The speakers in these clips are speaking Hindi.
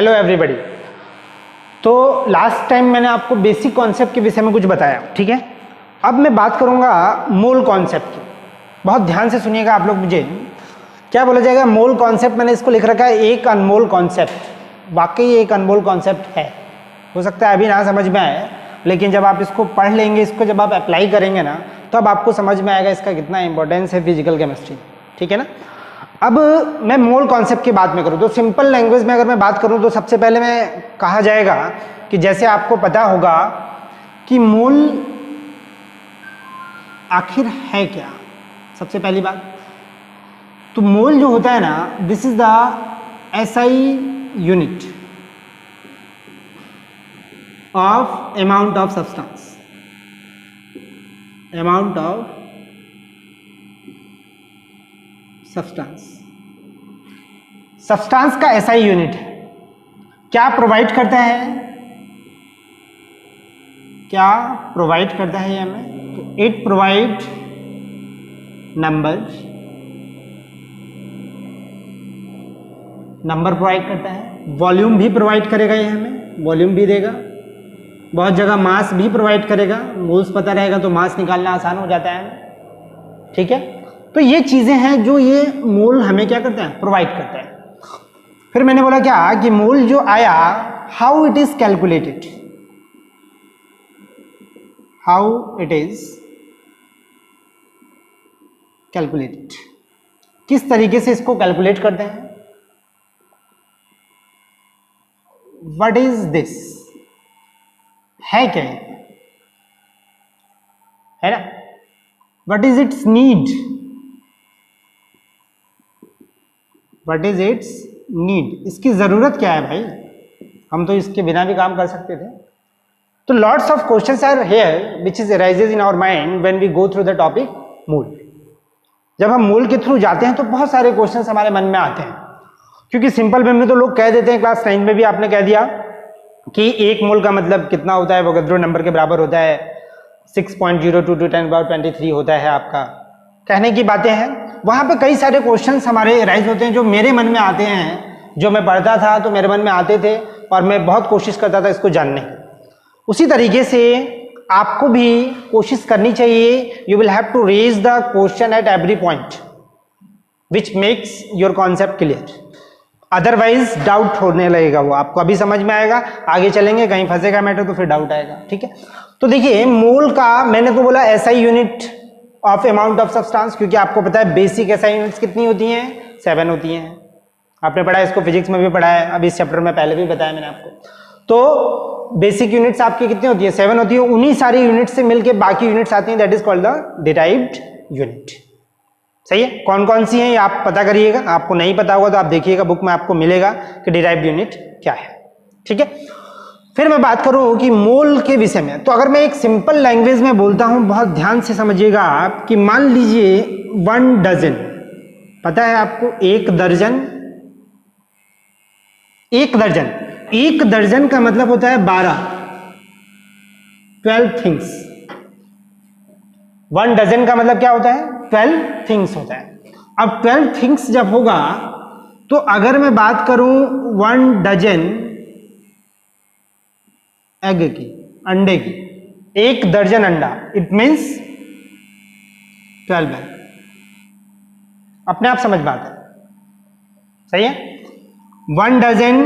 Hello everybody. तो लास्ट टाइम मैंने आपको बेसिक कॉन्सेप्ट के विषय में कुछ बताया, ठीक है। अब मैं बात करूंगा मोल कॉन्सेप्ट की। बहुत ध्यान से सुनिएगा आप लोग। मुझे क्या बोला जाएगा? मोल कॉन्सेप्ट मैंने इसको लिख रखा है एक अनमोल कॉन्सेप्ट। वाकई एक अनमोल कॉन्सेप्ट है। हो सकता है अभी ना समझ में आए, लेकिन जब आप इसको पढ़ लेंगे, इसको जब आप अप्लाई करेंगे ना, तब आपको समझ में आएगा इसका कितना इंपॉर्टेंस है फिजिकल केमिस्ट्री, ठीक है ना। अब मैं मोल कॉन्सेप्ट की बात में करूँ तो सिंपल लैंग्वेज में अगर मैं बात करूँ तो सबसे पहले मैं कहा जाएगा कि जैसे आपको पता होगा कि मोल आखिर है क्या। सबसे पहली बात तो मोल जो होता है ना, this is the SI unit of amount of substance. Amount of substance का एसआई यूनिट है। क्या प्रोवाइड करता है? क्या प्रोवाइड करता है ये हमें? तो इट प्रोवाइड नंबर प्रोवाइड करता है। वॉल्यूम भी प्रोवाइड करेगा ये हमें, वॉल्यूम भी देगा। बहुत जगह मास भी प्रोवाइड करेगा। मोल्स पता रहेगा तो मास निकालना आसान हो जाता है, ठीक है। तो ये चीजें हैं जो ये मोल हमें क्या करते हैं? प्रोवाइड करता है। फिर मैंने बोला क्या कि मोल जो आया, how it is calculated, how it is calculated, किस तरीके से इसको कैलकुलेट करते हैं। व्हाट इज दिस, है क्या है ना। What is it's need, what is it's need, इसकी जरूरत क्या है भाई। हम तो इसके बिना भी काम कर सकते थे। तो lots of questions are here which is arises in our mind when we go through the topic mole. जब हम मोल के थ्रू जाते हैं तो बहुत सारे क्वेश्चंस हमारे मन में आते हैं, क्योंकि सिंपल वे में तो लोग कह देते हैं, क्लास 9 में भी आपने कह दिया कि एक मोल का मतलब कितना होता है, वोगाड्रो नंबर के बराबर होता है, 6.02 × 10⁻23 होता है। आपका कहने की बातें हैं। वहां पे कई सारे क्वेश्चंस हमारे राइज होते हैं जो मेरे मन में आते हैं, जो मैं पढ़ता था तो मेरे मन में आते थे और मैं बहुत कोशिश करता था इसको जानने की। उसी तरीके से आपको भी कोशिश करनी चाहिए। You will have to raise the question at every point which makes your concept clear. Otherwise doubt होने लगेगा। वो आपको अभी समझ में आएगा, आगे चलेंगे कहीं फंसेगा मैटर तो फिर डाउट आएगा, ठीक है। तो देखिए मोल का मैंने तो बोला SI unit of amount of substance, क्योंकि आपको पता है बेसिक एसआई यूनिट्स कितनी होती हैं? 7 होती हैं। आपने पढ़ा है इसको, फिजिक्स में भी पढ़ा है, अभी इस चैप्टर में पहले भी बताया मैंने आपको। तो बेसिक यूनिट्स आपकी कितनी होती है? 7 होती है। उन्हीं सारी यूनिट्स से मिलके बाकी यूनिट्स आती हैं, that is called the derived unit. सही है। कौन कौन सी हैं ये आप पता करिएगा। आपको नहीं पता होगा तो आप देखिएगा, बुक में आपको मिलेगा कि डिराइव्ड यूनिट क्या है, ठीक है। फिर मैं बात करूं कि मोल के विषय में, तो अगर मैं एक सिंपल लैंग्वेज में बोलता हूं, बहुत ध्यान से समझिएगा आप, कि मान लीजिए 1 डजन, पता है आपको एक दर्जन, एक दर्जन का मतलब होता है 12 थिंग्स। 1 डजन का मतलब क्या होता है? 12 थिंग्स होता है। अब 12 थिंग्स जब होगा तो अगर मैं बात करूं 1 डजन एग की, अंडे की, 1 दर्जन अंडा, इट मीन्स 12 एग। अपने आप समझ बात है, सही है। 1 डजन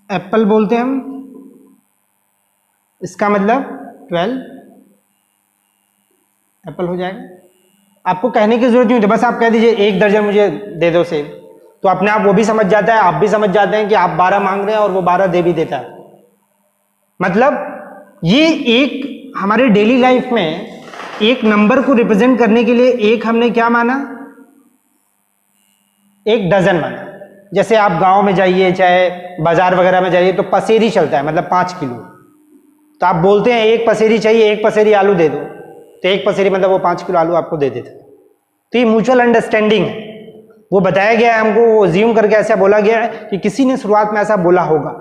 एप्पल बोलते हैं हम, इसका मतलब 12 एप्पल हो जाएगा। आपको कहने की जरूरत नहीं होती, बस आप कह दीजिए 1 दर्जन मुझे दे दो सेब, तो अपने आप वो भी समझ जाता है, आप भी समझ जाते हैं कि आप 12 मांग रहे हैं और वो 12 दे भी देता है। मतलब ये एक हमारे डेली लाइफ में एक नंबर को रिप्रेजेंट करने के लिए एक हमने क्या माना? 1 डजन माना। जैसे आप गांव में जाइए, चाहे बाजार वगैरह में जाइए, तो पसेरी चलता है, मतलब 5 किलो। तो आप बोलते हैं 1 पसेरी चाहिए, 1 पसेरी आलू दे दो, तो 1 पसेरी मतलब वो 5 किलो आलू आपको दे देता है। तो ये म्यूचुअल अंडरस्टैंडिंग है। वो बताया गया है हमको, वो ज्यूम करके ऐसा बोला गया है कि किसी ने शुरुआत में ऐसा बोला होगा,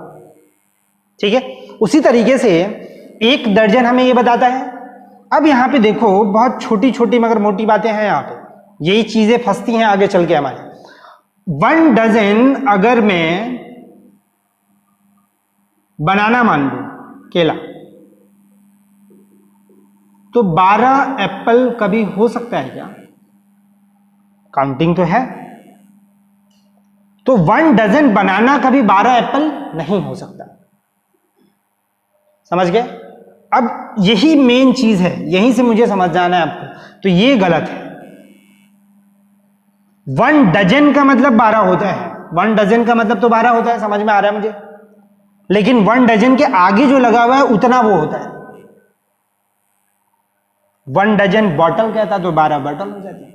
ठीक है। उसी तरीके से 1 दर्जन हमें ये बताता है। अब यहाँ पे देखो, बहुत छोटी छोटी मगर मोटी बातें हैं यहाँ पे, यही चीजें फंसती हैं आगे चल के हमारे। 1 डजन अगर मैं बनाना मान लूं, केला, तो 12 एप्पल कभी हो सकता है क्या? काउंटिंग तो है, तो 1 डजन बनाना कभी 12 एप्पल नहीं हो सकता। समझ गए? अब यही मेन चीज है, यहीं से मुझे समझ जाना है आपको। तो ये गलत है। 1 डजन का मतलब 12 होता है, 1 डजन का मतलब तो 12 होता है, समझ में आ रहा है मुझे। लेकिन 1 डजन के आगे जो लगा हुआ है उतना वो होता है। 1 डजन बॉटल कहता तो 12 बॉटल हो जाती है।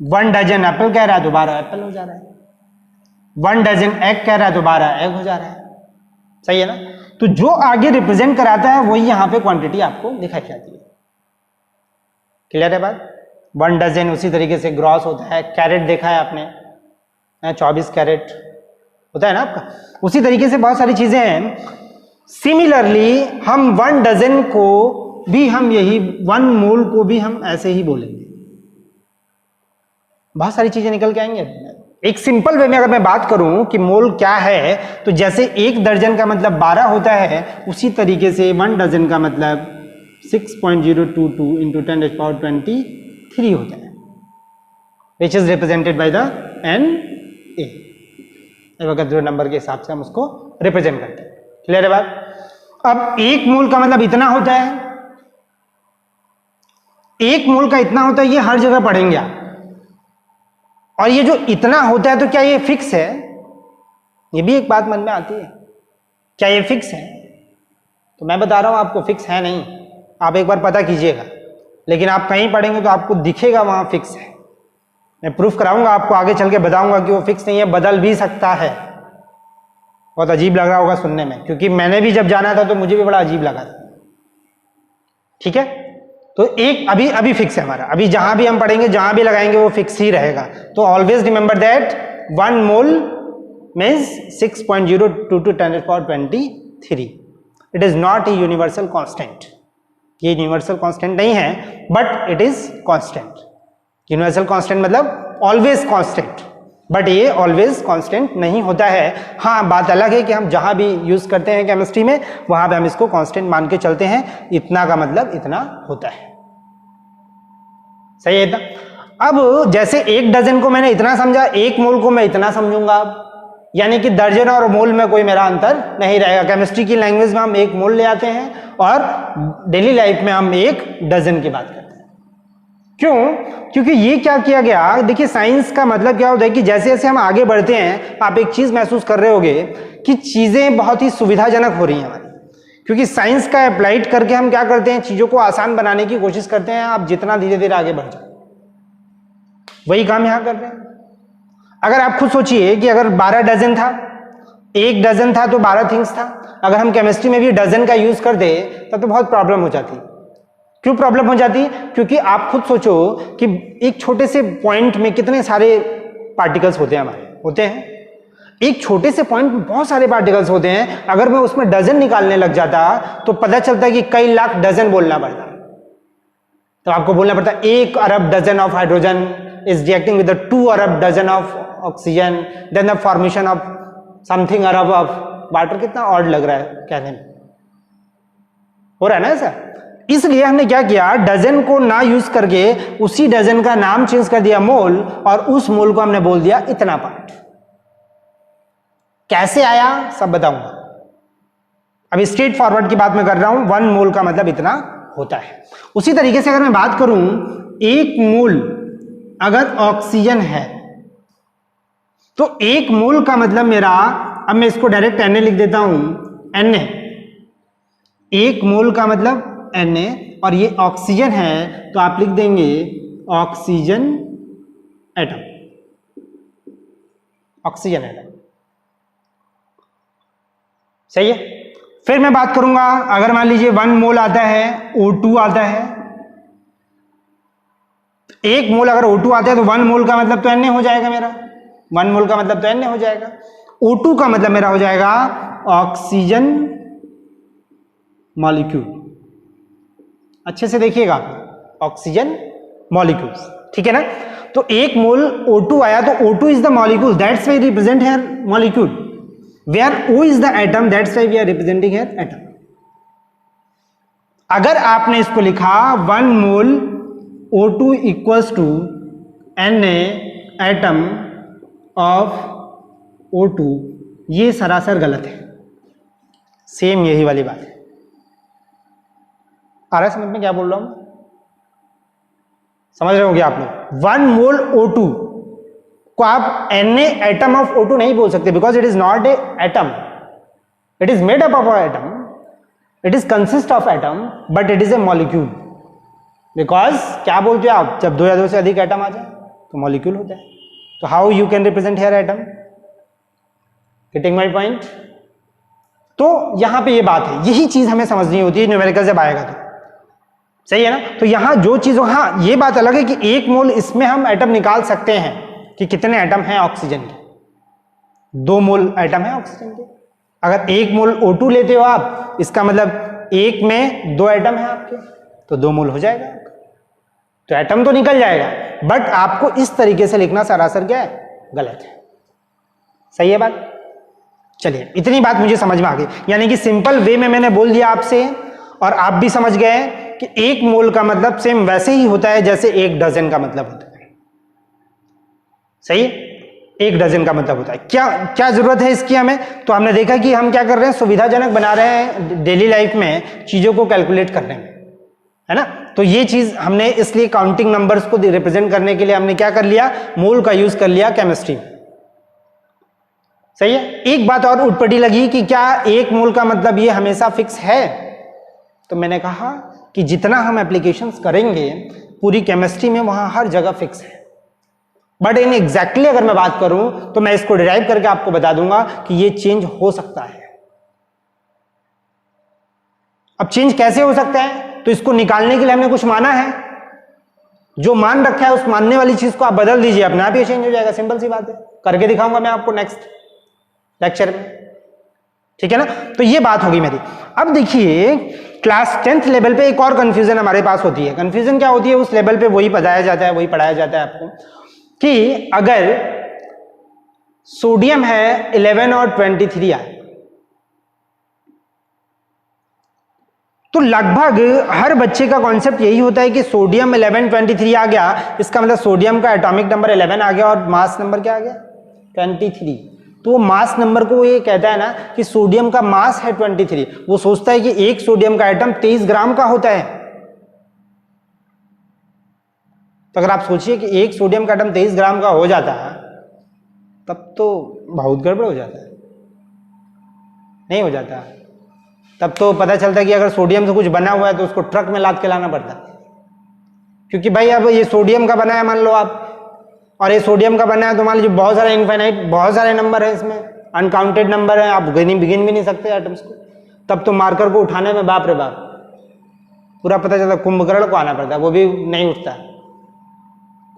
1 डजन एप्पल कह रहा है तो 12 एप्पल हो जा रहा है। 1 डजन एग कह रहा है तो 12 एग हो जा रहा है। सही है ना? तो जो आगे रिप्रेजेंट कराता है वही यहां पे क्वांटिटी आपको दिखाई जाती है। क्लियर है बात? 1 डजन उसी तरीके से ग्रॉस होता है। कैरेट देखा है आपने, 24 कैरेट होता है ना आपका। उसी तरीके से बहुत सारी चीजें हैं। सिमिलरली हम 1 डजन को भी हम यही 1 मोल को भी हम ऐसे ही बोलेंगे। बहुत सारी चीजें निकल के आएंगे। एक सिंपल वे में अगर मैं बात करूं कि मोल क्या है, तो जैसे 1 दर्जन का मतलब 12 होता है, उसी तरीके से 1 डजन का मतलब 6.022 into 10⁻23 होता है, which is represented by the NA। Avogadro number के हिसाब से हम उसको रिप्रेजेंट करते हैं। क्लियर है बात? अब 1 मोल का मतलब इतना होता है, 1 मोल का इतना होता है, ये हर जगह पढ़ेंगे आप। और ये जो इतना होता है, तो क्या ये फिक्स है? ये भी एक बात मन में आती है, क्या ये फिक्स है? तो मैं बता रहा हूं आपको, फिक्स है नहीं। आप एक बार पता कीजिएगा, लेकिन आप कहीं पढ़ेंगे तो आपको दिखेगा वहां फिक्स है। मैं प्रूफ कराऊंगा आपको, आगे चल के बताऊंगा कि वो फिक्स नहीं है, बदल भी सकता है। बहुत अजीब लग रहा होगा सुनने में, क्योंकि मैंने भी जब जाना था तो मुझे भी बड़ा अजीब लगा था। ठीक है? तो एक अभी फिक्स है हमारा, अभी जहां भी हम पढ़ेंगे, जहां भी लगाएंगे वो फिक्स ही रहेगा। तो always remember that 1 mole means 6.022 10⁻23। It is not a universal constant. ये यूनिवर्सल कांस्टेंट नहीं है, but it is constant. Universal constant मतलब ऑलवेज कांस्टेंट, बट ये ऑलवेज कांस्टेंट नहीं होता है। हाँ, बात अलग है कि हम जहां भी यूज करते हैं केमिस्ट्री में, वहां पे हम इसको कांस्टेंट मान के चलते हैं। इतना का मतलब इतना होता है। सही है इतना? अब जैसे 1 डजन को मैंने इतना समझा, 1 मोल को मैं इतना समझूंगा अब, यानी कि दर्जन और मोल में कोई मेरा अंतर नहीं रहेगा। केमिस्ट्री की लैंग्वेज में हम 1 मोल ले आते हैं और डेली लाइफ में हम 1 डजन की बात करते हैं। क्यों? क्योंकि ये क्या किया गया, देखिए साइंस का मतलब क्या होता है कि जैसे जैसे हम आगे बढ़ते हैं, आप एक चीज महसूस कर रहे होगे कि चीजें बहुत ही सुविधाजनक हो रही हैं हमारी, क्योंकि साइंस का अप्लाइड करके हम क्या करते हैं, चीजों को आसान बनाने की कोशिश करते हैं। आप जितना धीरे धीरे आगे बढ़ जाओ, वही काम यहां कर रहे हैं। अगर आप खुद सोचिए कि अगर 12 डजन था, 1 डजन था तो 12 थिंग्स था। अगर हम केमिस्ट्री में भी डजन का यूज कर दे तब तो बहुत प्रॉब्लम हो जाती। क्यों प्रॉब्लम हो जाती? क्योंकि आप खुद सोचो कि एक छोटे से पॉइंट में कितने सारे पार्टिकल्स होते हैं हमारे, होते हैं। एक छोटे से पॉइंट में बहुत सारे पार्टिकल्स होते हैं। अगर मैं उसमें डजन निकालने लग जाता तो पता चलता है कि कई लाख डजन बोलना पड़ता। तो आपको बोलना पड़ता 1 अरब dozen of hydrogen is reacting with the 2 अरब dozen of oxygen, then the formation of something अरब ऑफ वाटर। कितना ऑड लग रहा है कहने में, हो रहा है ना ऐसा? इसलिए हमने क्या किया, डजन को ना यूज करके उसी डजन का नाम चेंज कर दिया मोल, और उस मोल को हमने बोल दिया इतना पार्ट। कैसे आया सब बताऊंगा। अभी स्ट्रेट फॉरवर्ड की बात मैं कर रहा हूं। 1 मोल का मतलब इतना होता है। उसी तरीके से अगर मैं बात करूं, 1 मोल अगर ऑक्सीजन है तो 1 मोल का मतलब मेरा, अब मैं इसको डायरेक्ट Na लिख देता हूं, Na। 1 मोल का मतलब Na, और ये ऑक्सीजन है तो आप लिख देंगे ऑक्सीजन एटम, ऑक्सीजन एटम। सही है? फिर मैं बात करूंगा, अगर मान लीजिए 1 मोल आता है, O2 आता है। 1 मोल अगर O2 आता है तो 1 मोल का मतलब तो Na हो जाएगा मेरा, 1 मोल का मतलब तो Na हो जाएगा। O2 का मतलब मेरा हो जाएगा ऑक्सीजन मॉलिक्यूल। अच्छे से देखिएगा, ऑक्सीजन मॉलिक्यूल्स। ठीक है ना? तो 1 मोल O2 आया, तो O2 is the molecule, that's why represent here molecule, where O is the atom, that's why we are representing here atom. अगर आपने इसको लिखा 1 mole O2 equals to Na atom of O2, ये सरासर गलत है। सेम यही वाली बात है। आ रहा है समझ में क्या बोल रहा हूं? समझ रहे हो क्या आप लोग? 1 मोल O2 को आप Na एटम ऑफ O2 नहीं बोल सकते, because it is not a atom, it is made up of atom, it is consist of atom, but it is a molecule. Because क्या बोलते हो आप, जब 2 या 2 से अधिक एटम आ जाए तो मॉलिक्यूल होता है। तो how you can represent here atom? Getting my point? तो यहां पे ये बात है, यही चीज हमें समझनी होती है न्यूमेरिकल जब आएगा तो, सही है ना? तो यहां जो चीज, हाँ ये बात अलग है कि 1 मोल इसमें हम एटम निकाल सकते हैं कि कितने एटम हैं ऑक्सीजन के। 2 मोल एटम है ऑक्सीजन के। अगर 1 मोल O2 लेते हो आप, इसका मतलब 1 में 2 एटम है आपके, तो 2 मोल हो जाएगा, तो एटम तो निकल जाएगा। बट आपको इस तरीके से लिखना सरासर क्या है? गलत है। सही है बात? चलिए, इतनी बात मुझे समझ में आ गई, यानी कि सिंपल वे में मैंने बोल दिया आपसे, और आप भी समझ गए कि 1 मोल का मतलब सेम वैसे ही होता है जैसे 1 डजन का मतलब होता है। सही? 1 डजन का मतलब होता है। क्या क्या जरूरत है इसकी हमें? तो हमने देखा कि हम क्या कर रहे हैं, सुविधाजनक बना रहे हैं डेली लाइफ में चीजों को कैलकुलेट करने में, है ना? तो ये चीज हमने इसलिए काउंटिंग नंबर्स को रिप्रेजेंट करने के लिए हमने क्या कर लिया, मोल का यूज कर लिया केमिस्ट्री। सही है? एक बात और उटपटी लगी कि क्या 1 मोल का मतलब ये हमेशा फिक्स है? तो मैंने कहा कि जितना हम एप्लीकेशंस करेंगे पूरी केमिस्ट्री में, वहां हर जगह फिक्स है। बट इन एग्जैक्टली अगर मैं बात करूं तो मैं इसको डिराइव करके आपको बता दूंगा कि ये चेंज हो सकता है। अब चेंज कैसे हो सकता है? तो इसको निकालने के लिए हमने कुछ माना है, जो मान रखा है उस मानने वाली चीज को आप बदल दीजिए, अपने आप ही चेंज हो जाएगा। सिंपल सी बात है, करके दिखाऊंगा मैं आपको नेक्स्ट लेक्चर में, ठीक है ना? तो ये बात होगी मेरी। अब देखिए, क्लास 10th लेवल पे एक और कंफ्यूजन हमारे पास होती है। कंफ्यूजन क्या होती है? उस लेवल पे वही बताया जाता है, वही पढ़ाया जाता है आपको, कि अगर सोडियम है 11 और 23 आए, तो लगभग हर बच्चे का कॉन्सेप्ट यही होता है कि सोडियम 11 23 आ गया, इसका मतलब सोडियम का एटॉमिक नंबर 11 आ गया और मास नंबर क्या आ गया? 23। तो मास नंबर को ये कहता है ना कि सोडियम का मास है 23, वो सोचता है कि एक सोडियम का एटम 23 ग्राम का होता है। तो अगर आप सोचिए कि एक सोडियम का एटम 23 ग्राम का हो जाता है, तब तो बहुत गड़बड़ हो जाता है, नहीं हो जाता? तब तो पता चलता है कि अगर सोडियम से कुछ बना हुआ है तो उसको ट्रक में लाद के लाना पड़ता है, क्योंकि भाई अब ये सोडियम का बना है मान लो आप, और ये सोडियम का बना है तो मान लीजिए बहुत सारे इनफाइनाइट, बहुत सारे नंबर है इसमें, अनकाउंटेड नंबर है, आप गिन भी नहीं सकते एटम्स को। तब तो मार्कर को उठाने में बाप रे बाप पूरा पता चलता, कुंभकर्ण को आना पड़ता है, वो भी नहीं उठता।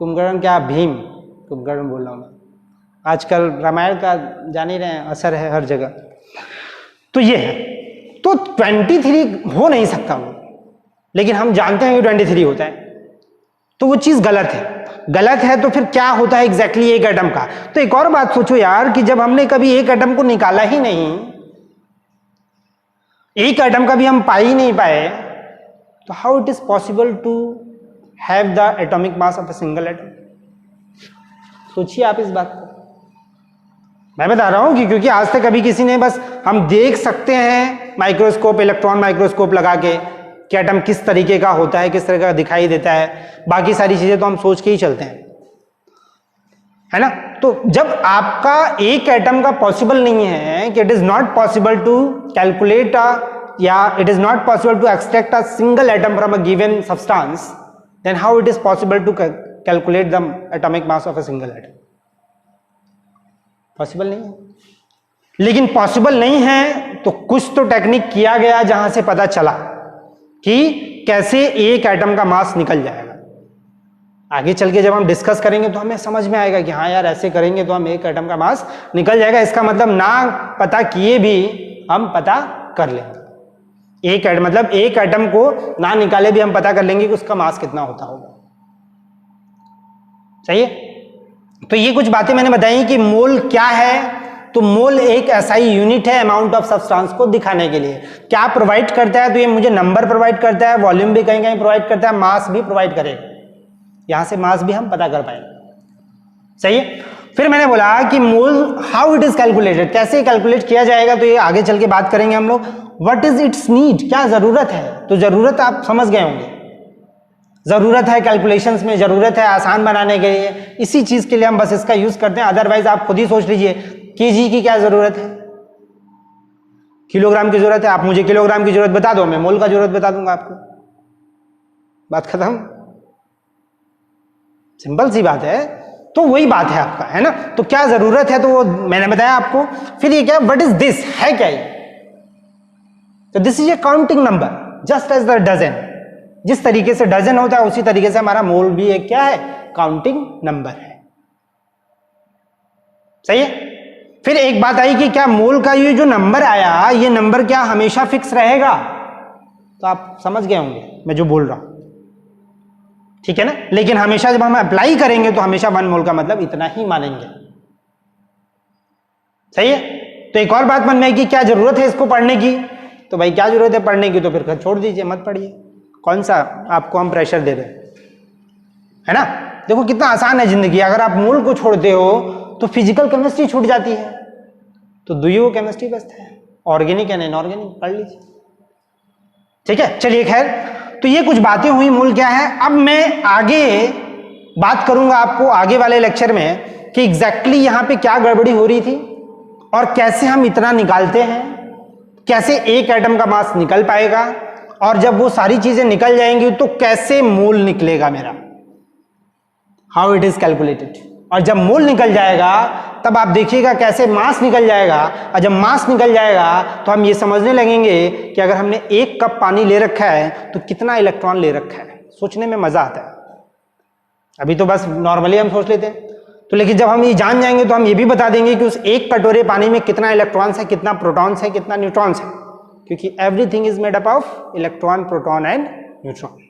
कुंभकर्ण क्या, भीम कुंभकर्ण बोल रहा हूँ मैं। आजकल रामायण का जान ही रहे हैं, असर है हर जगह। तो ये है, तो 23 हो नहीं सकता वो, लेकिन हम जानते हैं कि 23 होता है, तो वो चीज गलत है। गलत है तो फिर क्या होता है एग्जैक्टली एक एटम का? तो एक और बात सोचो यार, कि जब हमने कभी एक एटम को निकाला ही नहीं, एक एटम का भी हम पा ही नहीं पाए, तो how it is possible to have the atomic mass of a single atom? सोचिए आप इस बात को। मैं बता रहा हूं कि क्योंकि आज तक कभी किसी ने, बस हम देख सकते हैं माइक्रोस्कोप, इलेक्ट्रॉन माइक्रोस्कोप लगा के कि एटम किस तरीके का होता है, किस तरह का दिखाई देता है, बाकी सारी चीजें तो हम सोच के ही चलते हैं, है ना? तो जब आपका एक एटम का पॉसिबल नहीं है, कि it is not possible to calculate या it is not possible to extract a single atom from a given substance, then how it is possible to calculate the atomic mass of a single atom? Possible नहीं है। लेकिन पॉसिबल नहीं है तो कुछ तो टेक्निक किया गया जहां से पता चला कि कैसे एक एटम का मास निकल जाएगा। आगे चल के जब हम डिस्कस करेंगे तो हमें समझ में आएगा कि हाँ यार, ऐसे करेंगे तो हम एक एटम का मास निकल जाएगा। इसका मतलब ना पता किए भी हम पता कर लेंगे। एक मतलब एक एटम को ना निकाले भी हम पता कर लेंगे कि उसका मास कितना होता होगा। सही है। तो ये कुछ बातें मैंने बताई कि मोल क्या है। तो मोल एक ऐसा ही यूनिट है अमाउंट ऑफ सब्सटेंस को दिखाने के लिए। क्या प्रोवाइड करता है? तो ये मुझे नंबर प्रोवाइड करता है, वॉल्यूम भी कहीं कहीं प्रोवाइड करता है, मास भी प्रोवाइड करेगा। यहां से मास भी हम पता कर पाएंगे। सही है। फिर मैंने बोला कि मोल हाउ इट इज कैलकुलेटेड, कैसे कैलकुलेट किया जाएगा, तो ये आगे चल के बात करेंगे हम लोग। व्हाट इज इट्स नीड, क्या जरूरत है। तो जरूरत आप समझ गए होंगे, जरूरत है कैलकुलेशंस में, जरूरत है आसान बनाने के लिए, इसी चीज के लिए हम बस इसका यूज करते हैं। अदरवाइज आप खुद ही सोच लीजिए केजी की क्या जरूरत है, किलोग्राम की जरूरत है। आप मुझे किलोग्राम की जरूरत बता दो, मैं मोल का जरूरत बता दूंगा आपको, बात खत्म। सिंपल सी बात है। तो वही बात है आपका, है ना। तो क्या जरूरत है, तो वो मैंने बताया आपको। फिर ये क्या, व्हाट इज दिस, है क्या ये। तो this is a counting number just as the dozen. जिस तरीके से डजन होता है उसी तरीके से हमारा मोल भी एक क्या है, काउंटिंग नंबर है। सही है। फिर एक बात आई कि क्या मोल का ये जो नंबर आया, ये नंबर क्या हमेशा फिक्स रहेगा। तो आप समझ गए होंगे मैं जो बोल रहा हूं, ठीक है ना। लेकिन हमेशा जब हम अप्लाई करेंगे तो हमेशा 1 मोल का मतलब इतना ही मानेंगे। सही है। तो एक और बात मन में है कि क्या जरूरत है इसको पढ़ने की। तो भाई क्या जरूरत है पढ़ने की, तो फिर छोड़ दीजिए, मत पढ़िए। कौन सा आपको हम प्रेशर दे रहे हैं, है ना। देखो कितना आसान है जिंदगी। अगर आप मोल को छोड़ते हो तो फिजिकल केमिस्ट्री छूट जाती है, तो द्वितीय केमिस्ट्री बचता है, ऑर्गेनिक एंड इनऑर्गेनिक पढ़ लीजिए। ठीक है, चलिए खैर। तो ये कुछ बातें हुई मोल क्या है। अब मैं आगे बात करूंगा आपको आगे वाले लेक्चर में कि एग्जैक्टली यहां पे क्या गड़बड़ी हो रही थी और कैसे हम इतना निकालते हैं, कैसे एक एटम का मास निकल पाएगा, और जब वो सारी चीजें निकल जाएंगी तो कैसे मोल निकलेगा मेरा, हाउ इट इज कैलकुलेटेड। और जब मोल निकल जाएगा तब आप देखिएगा कैसे मास निकल जाएगा। और जब मास निकल जाएगा तो हम ये समझने लगेंगे कि अगर हमने 1 कप पानी ले रखा है तो कितना इलेक्ट्रॉन ले रखा है। सोचने में मजा आता है। अभी तो बस नॉर्मली हम सोच लेते हैं, तो लेकिन जब हम ये जान जाएंगे तो हम ये भी बता देंगे कि उस 1 कटोरे पानी में कितना इलेक्ट्रॉन्स है, कितना प्रोटॉन्स है, कितना न्यूट्रॉन्स है, क्योंकि everything is made up of electron, proton and neutron.